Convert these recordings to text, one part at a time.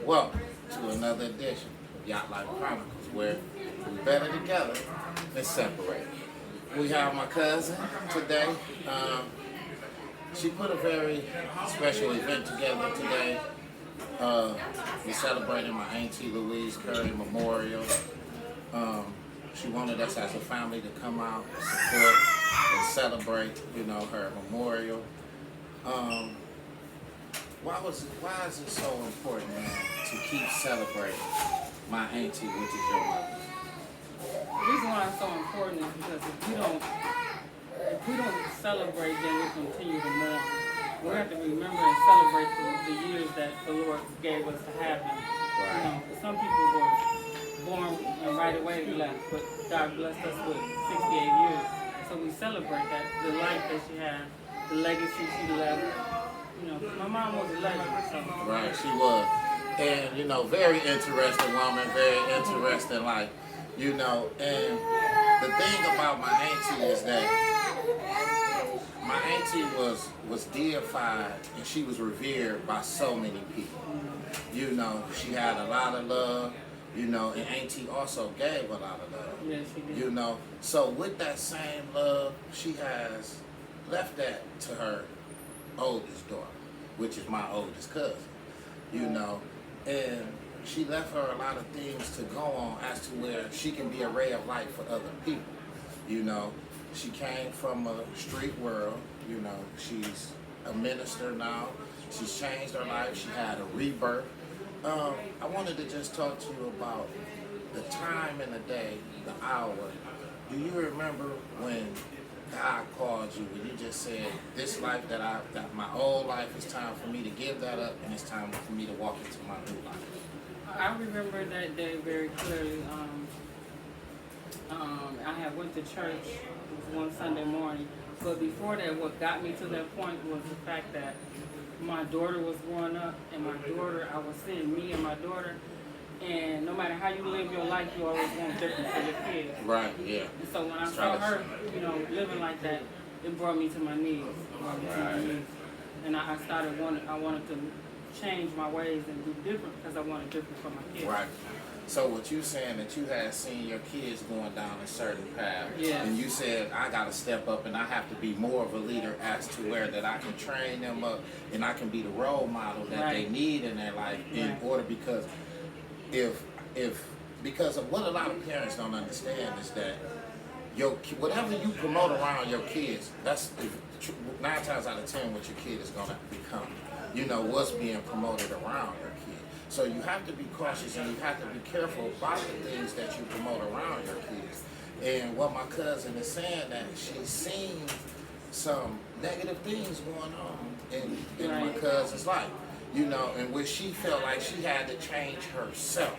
welcome to another edition of YatlifeChronicles, where we're better together than separated. We have my cousin today. She put a very special event together today. We're celebrating my Auntie Louise Curry Memorial. She wanted us as a family to come out and support and celebrate, her memorial. Why is it so important, man, to keep celebrating my auntie, which is your mother? The reason why it's so important is because if we don't celebrate, then we continue to mourn. We have to remember and celebrate the years that the Lord gave us to have Him. Right. Some people were born and right away left, but God blessed us with 68 years. So we celebrate that, the life that she had, the legacy she left. My mom was a legend. So. Right, she was. And, very interesting woman, very interesting life, and the thing about my auntie is that my auntie was deified and she was revered by so many people. She had a lot of love, and auntie also gave a lot of love. Yes, she did. So with that same love, she has left that to her oldest daughter, which is my oldest cousin, and she left her a lot of things to go on as to where she can be a ray of light for other people. She came from a street world, she's a minister now, she's changed her life, she had a rebirth. I wanted to just talk to you about the time in the day, the hour. Do you remember when God called you and you just said, this life that my old life, it's time for me to give that up and it's time for me to walk into my new life? I remember that day very clearly. I had went to church one Sunday morning, but before that, what got me to that point was the fact that my daughter was growing up, and I was seeing me and my daughter, and no matter how you live your life, you always want different for your kids. Right, yeah. And so when I saw her, living like that, it brought me to my knees. And I wanted to change my ways and do different because I wanted different for my kids. Right. So what you saying that you had seen your kids going down a certain path, yes. And you said, I got to step up and I have to be more of a leader as to where that I can train them up and I can be the role model that they need in their life in order, because because of what a lot of parents don't understand is that whatever you promote around your kids, that's 9 times out of 10 what your kid is going to become. What's being promoted around your kid. So you have to be cautious and you have to be careful about the things that you promote around your kids. And what my cousin is saying, that she's seen some negative things going on in my cousin's life, in which she felt like she had to change herself,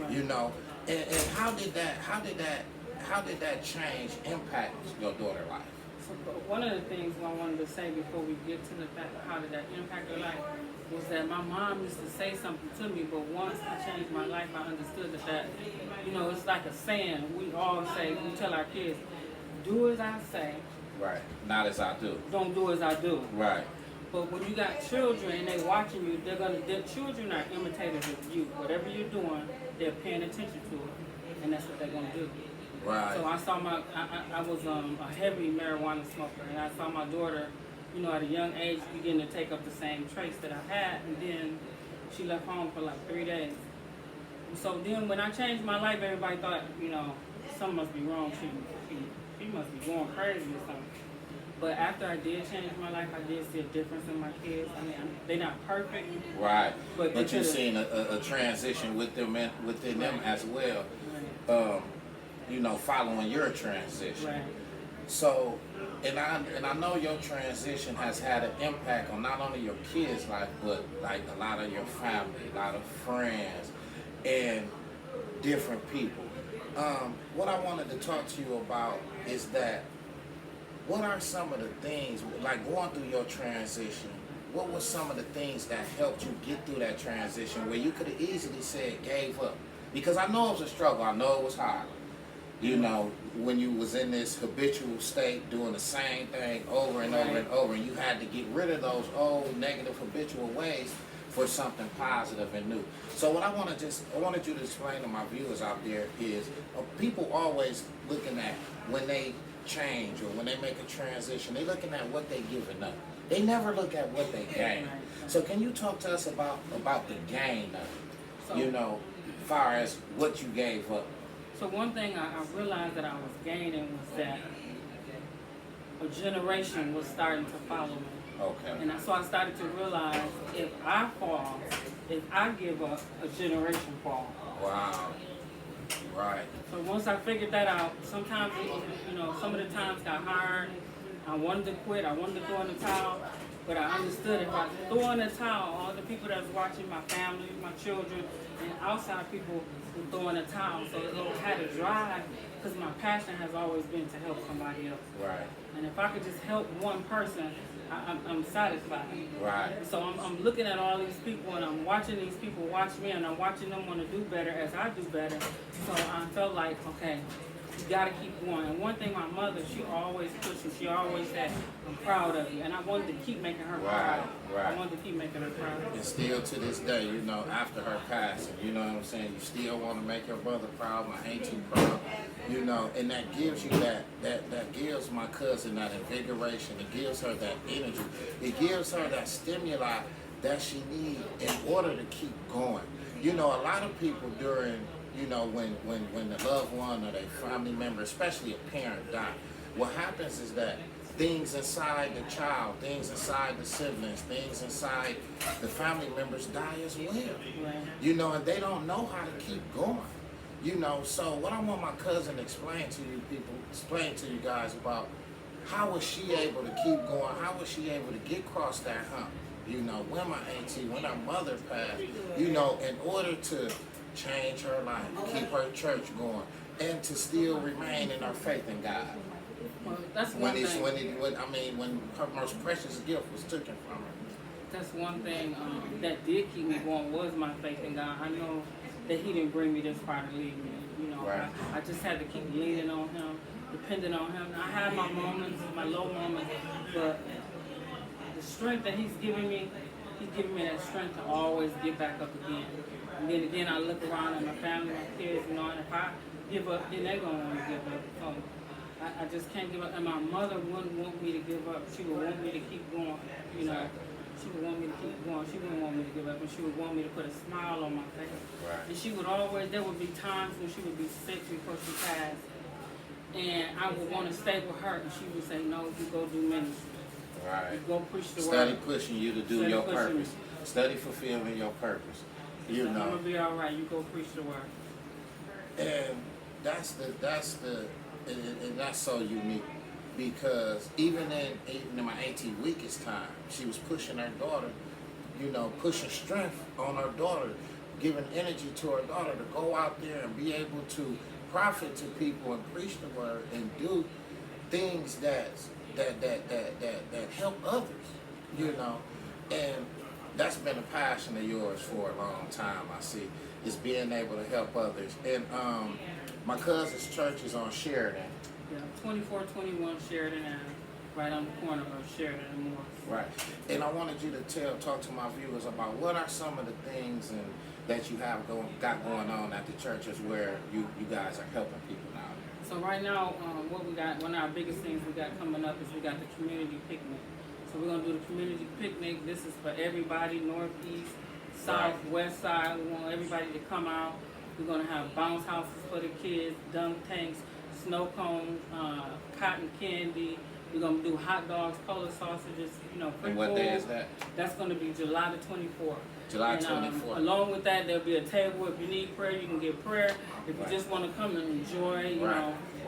and how did that change impact your daughter's life? So, one of the things I wanted to say before we get to the fact of how did that impact her life was that my mom used to say something to me, but once I changed my life, I understood that it's like a saying. We all say, we tell our kids, do as I say. Right. Not as I do. Don't do as I do. Right. But when you got children and they watching you, their children are imitators of you. Whatever you're doing, they're paying attention to it, and that's what they're gonna do. Right. So I saw I was a heavy marijuana smoker, and I saw my daughter, at a young age begin to take up the same traits that I had, and then she left home for like 3 days. So then when I changed my life, everybody thought, something must be wrong. She must be going crazy or something. But after I did change my life, I did see a difference in my kids. I mean, they're not perfect. Right. But you've seen a transition within them as well. Following your transition. Right. So, and I know your transition has had an impact on not only your kids' life, but like a lot of your family, a lot of friends, and different people. What I wanted to talk to you about is that, what are some of the things, like going through your transition, what were some of the things that helped you get through that transition where you could have easily said, gave up? Because I know it was a struggle, I know it was hard. When you was in this habitual state doing the same thing over and over and over, and you had to get rid of those old negative habitual ways, for something positive and new. So what I wanted you to explain to my viewers out there is people always looking at when they change or when they make a transition, they looking at what they giving up. They never look at what they gain. So can you talk to us about the gain of it, far as what you gave up? So one thing I realized that I was gaining was that a generation was starting to follow me. Okay. And so I started to realize if I fall, if I give up, a generation falls. Wow. Right. So once I figured that out, sometimes, some of the times got hard. I wanted to quit. I wanted to throw in the towel. But I understood if I throw in the towel, all the people that's watching, my family, my children, and outside people who throw in the towel. So I had a drive because my passion has always been to help somebody else. Right. And if I could just help one person, I'm satisfied. Right. So I'm looking at all these people and I'm watching these people watch me and I'm watching them want to do better as I do better. So I felt like, okay, you gotta keep going. And one thing, my mother, she always pushed me. She always said, I'm proud of you. And I wanted to keep making her proud. Right. I wanted to keep making her proud. And still to this day, after her passing, you know what I'm saying, you still want to make your brother proud, my auntie proud, and that gives you that gives my cousin that invigoration, it gives her that energy, it gives her that stimuli that she needs in order to keep going. A lot of people during, when the loved one or their family member, especially a parent, die, what happens is that things inside the child, things inside the siblings, things inside the family members die as well. Right. And they don't know how to keep going. So what I want my cousin to explain to you guys about how was she able to keep going, how was she able to get across that hump, when my auntie, when her mother passed, in order to change her life, keep her church going, and to still remain in her faith in God. Well, that's one thing. When her most precious gift was taken from her. That's one thing that did keep me going was my faith in God. I know that He didn't bring me this far to leave me. Right. I just had to keep leaning on Him, depending on Him. I had my moments, my low moments, but the strength that He's giving me that strength to always get back up again. And then again, I look around at my family, my kids, and if I give up, then they're gonna want to give up. So I just can't give up. And my mother wouldn't want me to give up. She would want me to keep going. She would want me to keep going. She wouldn't want me to give up, and she would want me to put a smile on my face. Right. And she would always, there would be times when she would be sick before she passed, and I would want to stay with her, and she would say, no, you go do ministry. Right. You go preach the word. Study pushing you to do your purpose. Me. Study fulfilling your purpose. I'm gonna be all right. You go preach the word. And that's so unique, because even in my auntie weakest time, she was pushing her daughter, pushing strength on her daughter, giving energy to her daughter to go out there and be able to profit to people and preach the word and do things that help others, and that's been a passion of yours for a long time. I see, is being able to help others. And my cousin's church is on Sheridan. Yeah, 2421 Sheridan Ave, right on the corner of Sheridan and Morris. Right. And I wanted you to talk to my viewers about what are some of the things that you have got going on at the churches where you guys are helping people now. So right now, what we got, one of our biggest things we got coming up is we got the community picnic. So we're gonna do the community picnic. This is for everybody, northeast, south, west side. We want everybody to come out. We're gonna have bounce houses for the kids, dunk tanks, snow cones, cotton candy. We're gonna do hot dogs, Polish sausages, free And what food. day is that? That's gonna be July the 24th. July And, 24th. along with that, there'll be a table. If you need prayer, you can get prayer. If you just want to come and enjoy,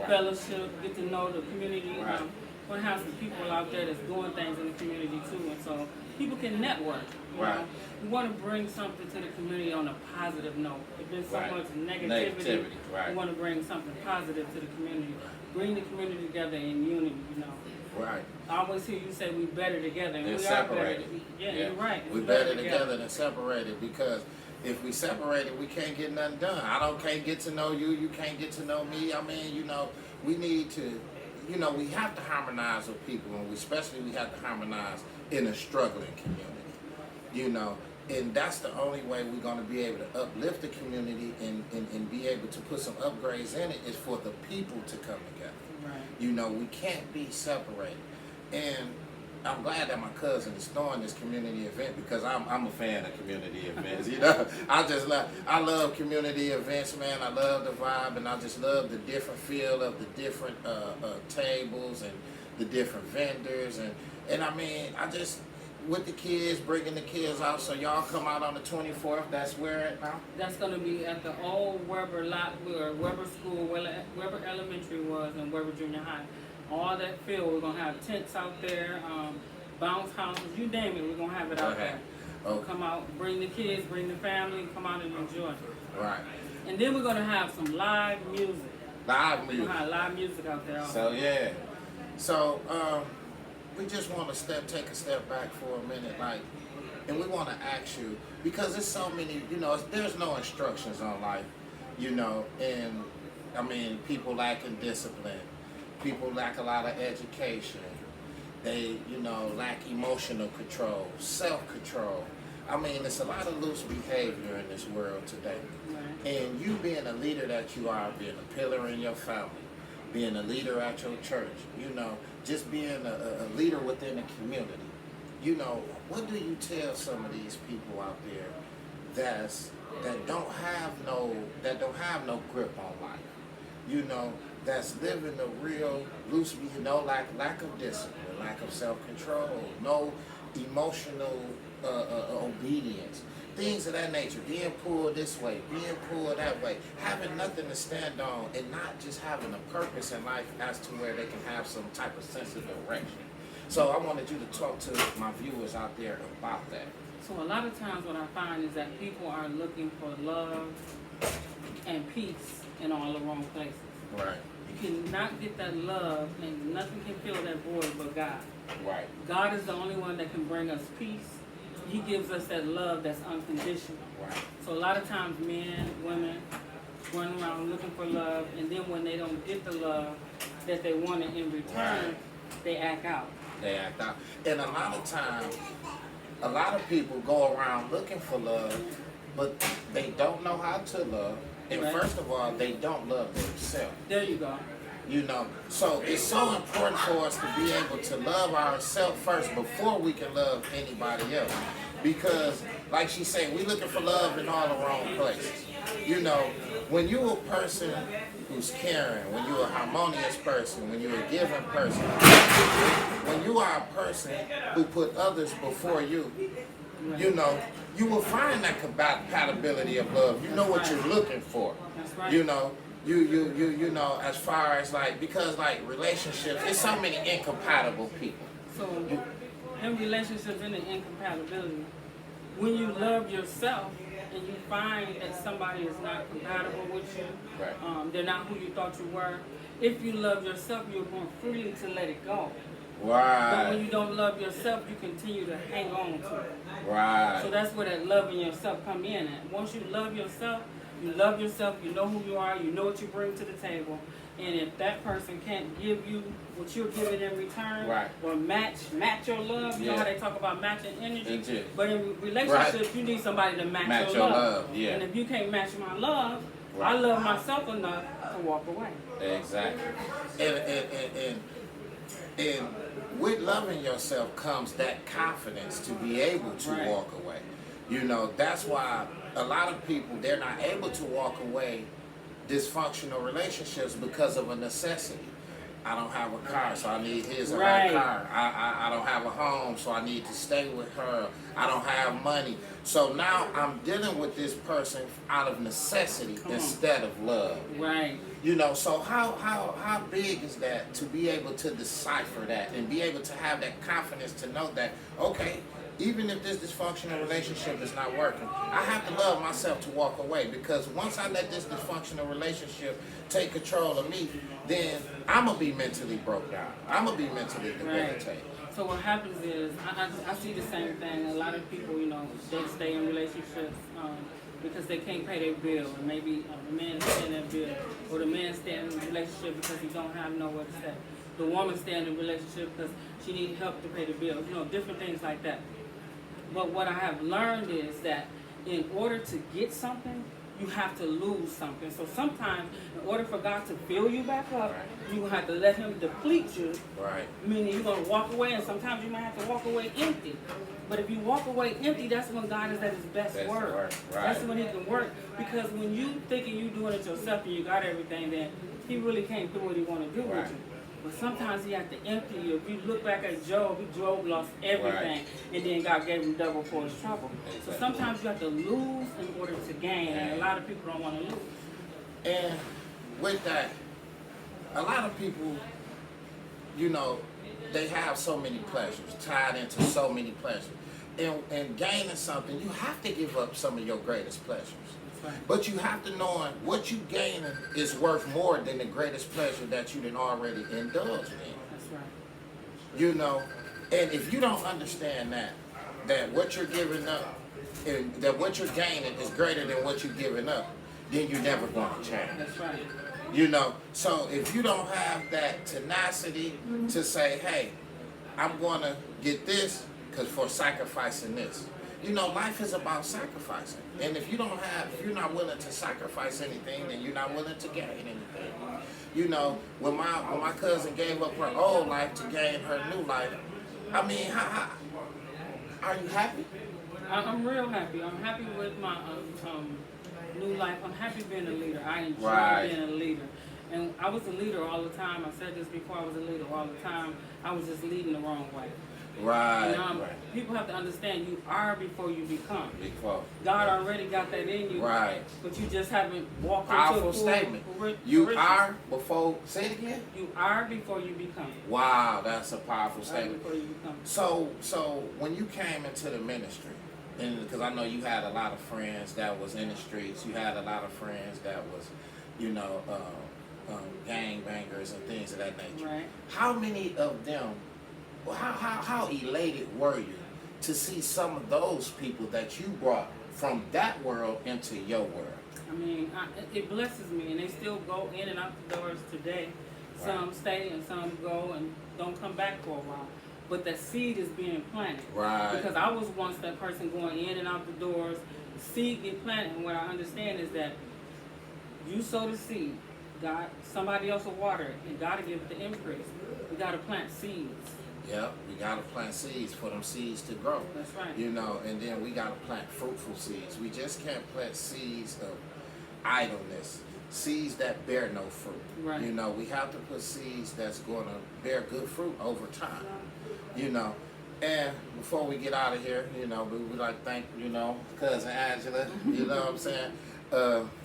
fellowship, get to know the community. Right. We're gonna have some people out there that's doing things in the community too, and so people can network. Right. We want to bring something to the community on a positive note. There's been so much negativity. Right. We want to bring something positive to the community. Bring the community together in unity. Right. I always hear you say we better together, and They're we separated. are better. Yeah, you're right. We're better together than separated, because if we separated, we can't get nothing done. Can't get to know you, you can't get to know me. We need to, we have to harmonize with people, and especially we have to harmonize in a struggling community, And that's the only way we're going to be able to uplift the community and be able to put some upgrades in it is for the people to come together. Right. You know, we can't be separated. And I'm glad that my cousin is throwing this community event because I'm a fan of community events. You know, I love community events, man. I love the vibe, and I just love the different feel of the different tables and the different vendors, and I mean, I just with the kids, bringing the kids out. So y'all come out on the 24th. That's where at now? That's going to be at the old Weber lot where Weber School, Weber Elementary was, and Weber Junior High. All that field, we're going to have tents out there, bounce houses, you name it, we're going to have it out there. Okay. Come out, bring the kids, bring the family, come out and enjoy. Right. And then we're going to have some live music. Live music. We're going to have live music out there also. So, yeah. So, we just want to take a step back for a minute, like, and we want to ask you, because there's so many, you know, there's no instructions on life, you know, and, I mean, people lacking discipline. People lack a lot of education. They, you know, lack emotional control, self-control. I mean, there's a lot of loose behavior in this world today. Right. And you being a leader that you are, being a pillar in your family, being a leader at your church, you know, just being a leader within the community. You know, what do you tell some of these people out there that don't have no grip on life? You know, that's living a real loose, you know, lack of discipline, lack of self-control, no emotional obedience, things of that nature, being pulled this way, being pulled that way, having nothing to stand on, and not just having a purpose in life as to where they can have some type of sense of direction. So I wanted you to talk to my viewers out there about that. So a lot of times what I find is that people are looking for love and peace in all the wrong places. Right. You cannot get that love, and nothing can fill that void but God. Right. God is the only one that can bring us peace. He gives us that love that's unconditional. Right. So a lot of times men, women run around looking for love, and then when they don't get the love that they wanted in return, Right. they act out. They act out. And a lot of times, a lot of people go around looking for love, but they don't know how to love. And Right. first of all, they don't love themselves. There you go. You know, so it's so important for us to be able to love ourselves first before we can love anybody else. Because, like she said, we're looking for love in all the wrong places. You know, when you're a person who's caring, when you're a harmonious person, when you're a giving person, when you are a person who put others before you, you know, you will find that compatibility of love. You know what you're looking for. That's right. You know, you know, as far as like, because like relationships, there's so many incompatible people. So in relationships and in incompatibility, when you love yourself and you find that somebody is not compatible with you, Right. They're not who you thought you were, if you love yourself, you're more freely to let it go. But when Right. you don't love yourself, you continue to hang on to it. Right. So that's where that loving yourself come in at. Once you love yourself, you know who you are, you know what you bring to the table. And if that person can't give you what you're giving in return, Right. or match your love, you know Yeah. how they talk about matching energy. Energy. But in relationships, you need somebody to match your love. Yeah. And if you can't match my love, Right. I love myself enough to walk away. Exactly. And with loving yourself comes that confidence to be able to Right. walk away. You know, that's why a lot of people, they're not able to walk away dysfunctional relationships because of a necessity. I don't have a car, so I need his or Right. her car. I don't have a home, so I need to stay with her. I don't have money. So now I'm dealing with this person out of necessity Come on. instead of love. Right. You know, so how big is that to be able to decipher that and be able to have that confidence to know that, okay, even if this dysfunctional relationship is not working, I have to love myself to walk away, because once I let this dysfunctional relationship take control of me, then I'm going to be mentally broke down. I'm going to be mentally debilitated. So what happens is, I see the same thing. A lot of people, you know, they stay in relationships because they can't pay their bill. And maybe the man is staying in that bill, or the man staying in a relationship because he don't have nowhere to stay. The woman staying in a relationship because she needs help to pay the bills. You know, different things like that. But what I have learned is that in order to get something, you have to lose something. So sometimes, in order for God to fill you back up, Right. you have to let Him deplete you. Right. Meaning you're going to walk away, and sometimes you might have to walk away empty. But if you walk away empty, that's when God is at His best work. Right. That's when He can work. Because when you thinking you doing it yourself and you got everything, then He really can't do what He want to do Right. with you. But sometimes He has to empty you. If you look back at Job lost everything, and then God gave him double for his trouble. So sometimes you have to lose in order to gain, and a lot of people don't want to lose. And with that, a lot of people, you know, they have so many pleasures, tied into so many pleasures. And gaining something, you have to give up some of your greatest pleasures. Right. But you have to know what you gaining is worth more than the greatest pleasure that you done already indulged in. That's right. You know, and if you don't understand that what you're giving up and that what you're gaining is greater than what you're giving up, then you're never going to change. That's right. You know, so if you don't have that tenacity to say, hey, I'm going to get this because for sacrificing this. You know, life is about sacrificing. And if you're not willing to sacrifice anything, then you're not willing to gain anything. You know, when my cousin gave up her old life to gain her new life, I mean, are you happy? I'm real happy. I'm happy with my new life. I'm happy being a leader. I enjoy being a leader. And I was a leader all the time. I said this before, I was a leader all the time. I was just leading the wrong way. Right. And, people have to understand you are before you become. Before. God already got that in you. Right. But you just haven't walked Powerful into statement. You are before, say it again? You are before you become. Wow, that's a powerful statement. Before you become. So when you came into the ministry, and because I know you had a lot of friends that was in the streets, you had a lot of friends that was, you know, gang bangers and things of that nature. Right. How many of them, how elated were you to see some of those people that you brought from that world into your world? I mean, it blesses me, and they still go in and out the doors today. Some stay and some go and don't come back for a while. But that seed is being planted. Right. Because I was once that person going in and out the doors. Seed get planted, and what I understand is that you sow the seed, God, somebody else will water it, and God will give it the increase. We got to plant seeds. Yep, we gotta plant seeds for them seeds to grow. That's right. You know, and then we gotta plant fruitful seeds. We just can't plant seeds of idleness, seeds that bear no fruit. Right. You know, we have to put seeds that's gonna bear good fruit over time. You know, and before we get out of here, you know, we would like to thank, you know, Cousin Angela, you know what I'm saying,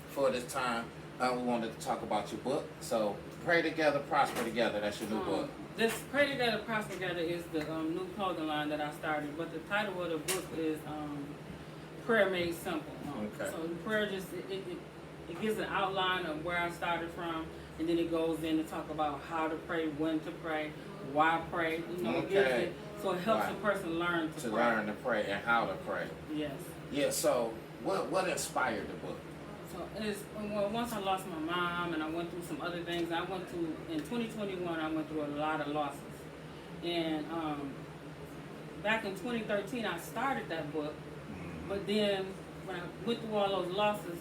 for this time. We wanted to talk about your book. So, Pray Together, Prosper Together, that's your new book. This Pray Together, Prosper Together is the new clothing line that I started, but the title of the book is Prayer Made Simple. Okay. So the prayer just, it gives an outline of where I started from, and then it goes in to talk about how to pray, when to pray, why pray, you know, it gives it, so it helps the person learn to pray. Learn to pray and how to pray. Yes. Yeah, so what inspired the book? So once I lost my mom and I went through some other things, in 2021, I went through a lot of losses. And back in 2013, I started that book, but then when I went through all those losses,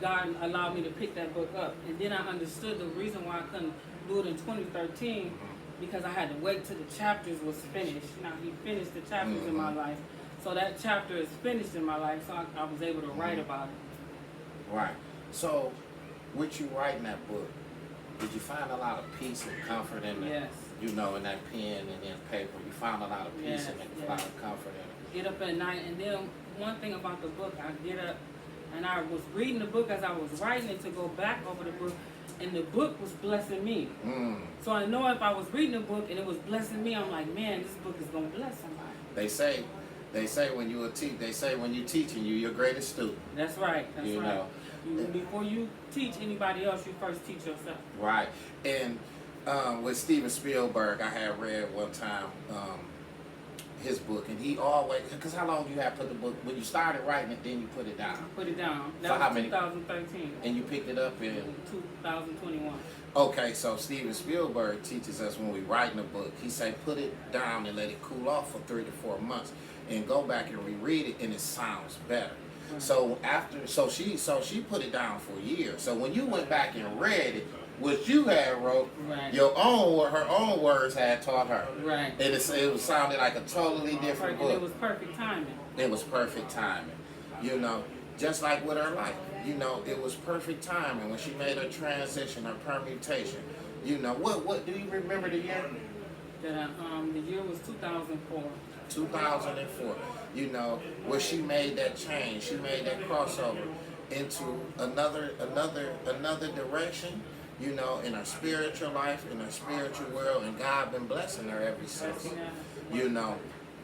God allowed me to pick that book up. And then I understood the reason why I couldn't do it in 2013, because I had to wait till the chapters was finished. Now, He finished the chapters in my life. So that chapter is finished in my life, so I was able to write about it. Right. So, with you writing that book, did you find a lot of peace and comfort in it? Yes. You know, in that pen and in paper, you found a lot of peace and a lot of comfort in it. Get up at night, and then one thing about the book, I get up and I was reading the book as I was writing it to go back over the book, and the book was blessing me. So I know if I was reading the book and it was blessing me, I'm like, man, this book is gonna bless somebody. They say when you teaching, you're your greatest student. That's right. That's you right. Know. Before you teach anybody else, you first teach yourself. Right. And with Steven Spielberg, I had read one time his book, and he always, because how long you have put the book, when you started writing it, then you put it down? I put it down. For That how was many? 2013. And you picked it up in? 2021. Okay, so Steven Spielberg teaches us when we writing a book, he say put it down and let it cool off for 3 to 4 months. and go back and reread it, and it sounds better. Right. So she put it down for years. So when you went back and read it, what you had wrote, Right. her own words had taught her. Right. And it sounded like a totally different book. It was perfect timing. It was perfect timing. You know, just like with her life. You know, it was perfect timing when she made her transition, her permutation. You know, what do you remember the year? That the year was 2004. 2004. You know, where she made that change, she made that crossover into another direction. You know, in her spiritual life, in her spiritual world, and God been blessing her ever since. You know,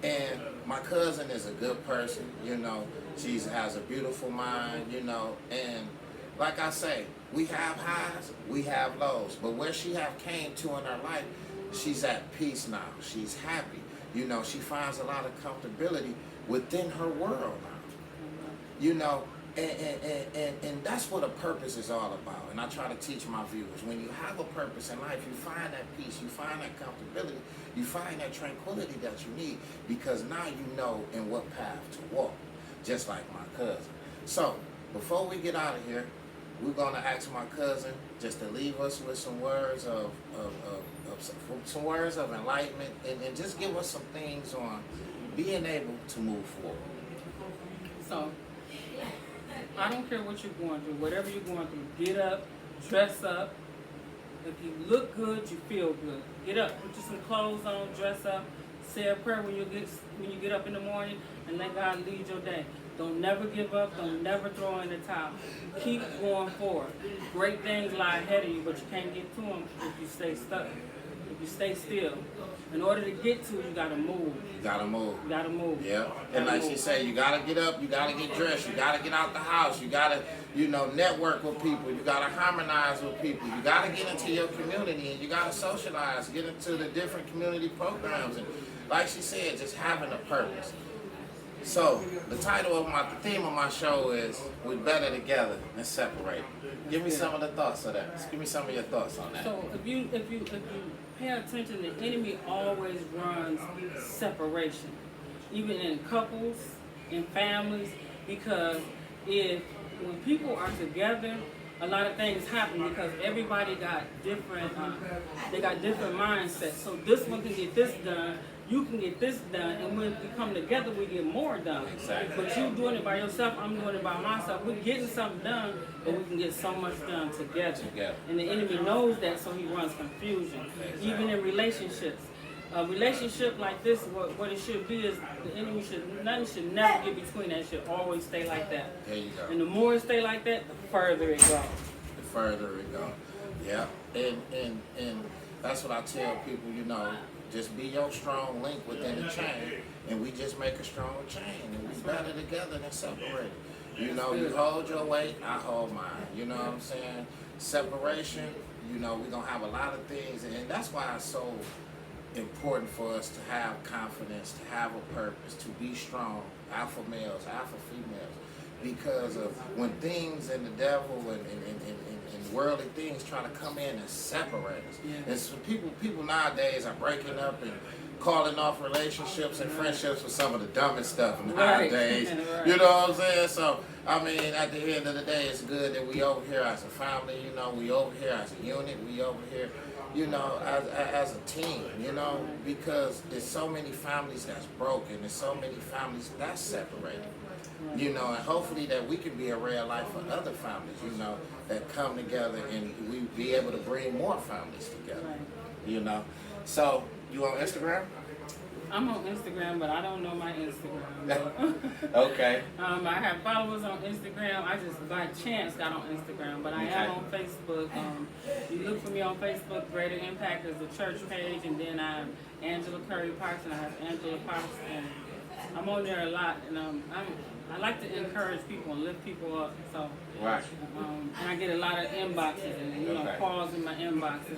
and my cousin is a good person. You know, she has a beautiful mind. You know, and like I say, we have highs, we have lows, but where she have came to in her life, she's at peace now. She's happy. You know, she finds a lot of comfortability within her world now. You know, and that's what a purpose is all about. And I try to teach my viewers, when you have a purpose in life, you find that peace, you find that comfortability, you find that tranquility that you need, because now you know in what path to walk, just like my cousin. So, before we get out of here, we're going to ask my cousin just to leave us with some words of enlightenment, and just give us some things on being able to move forward. So, I don't care what you're going through, whatever you're going through, get up, dress up. If you look good, you feel good. Get up, put you some clothes on, dress up, say a prayer when you get up in the morning, and let God lead your day. Don't never give up, don't never throw in the towel. Keep going forward. Great things lie ahead of you, but you can't get to them if you stay stuck. If you stay still. In order to get to it, you gotta move. You gotta move. You gotta move. Yeah. And like she said, you gotta get up, you gotta get dressed, you gotta get out the house, you gotta, network with people, you gotta harmonize with people, you gotta get into your community, and you gotta socialize, get into the different community programs, and like she said, just having a purpose. So the theme of my show is "We're better together than separated." Give me some of the thoughts of that. Just give me some of your thoughts on that. So if you pay attention, the enemy always runs separation, even in couples, in families, because when people are together, a lot of things happen because everybody got different. They got different mindsets. So this one can get this done. You can get this done, and when we come together, we get more done. Exactly. But you doing it by yourself, I'm doing it by myself. We're getting something done, but we can get so much done together. And the enemy knows that, so he runs confusion. Exactly. Even in relationships. A relationship like this, what it should be is the enemy nothing should never get between that. It should always stay like that. There you go. And the more it stay like that, the further it goes. The further it goes. Yeah. And that's what I tell people, just be your strong link within the chain, and we just make a strong chain, and we better together than separated. You hold your weight, I hold mine. You know what I'm saying? Separation, we're going to have a lot of things, and that's why it's so important for us to have confidence, to have a purpose, to be strong, alpha males, alpha females, because of when things and the devil and worldly things try to come in and separate us. Yeah. And so people nowadays are breaking up and calling off relationships and friendships for some of the dumbest stuff nowadays. Right. You know what I'm saying? So, I mean, at the end of the day, it's good that we over here as a family, we over here as a unit, we over here, as a team, because there's so many families that's broken, there's so many families that's separated. And hopefully that we can be a real life for other families, that come together, and we be able to bring more families together, So, you on Instagram? I'm on Instagram, but I don't know my Instagram. Okay. I have followers on Instagram. I just by chance got on Instagram, but I am on Facebook. You look for me on Facebook. Greater Impact is the church page, and then I'm Angela Curry Parks, and I have Angela Parks, and I'm on there a lot, and I like to encourage people and lift people up. So, right. And I get a lot of inboxes and calls in my inboxes.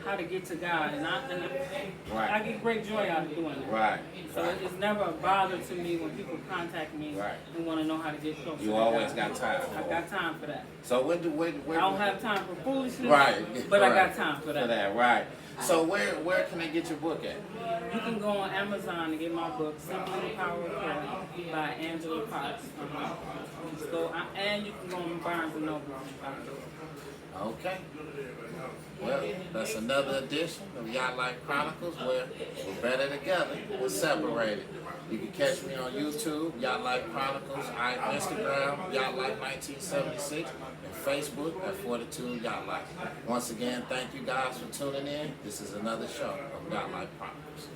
How to get to God, and I get great joy out of doing it. Right. So it's never a bother to me when people contact me and want to know how to get closer. You always got time. I got time for that. So when I don't have time for foolishness. Right. But I got time for that. Right. So where can they get your book at? you can go on Amazon and get my book, Simply the Power of Prayer by Angela Potts. Just go, and you can go on Barnes and Noble. Okay. Well, that's another edition of YatlifeChronicles where we're better together than separated. You can catch me on YouTube, YatlifeChronicles, Instagram, YachtLife1976, and Facebook at 42 YachtLife. Once again, thank you guys for tuning in. This is another show of YatlifeChronicles.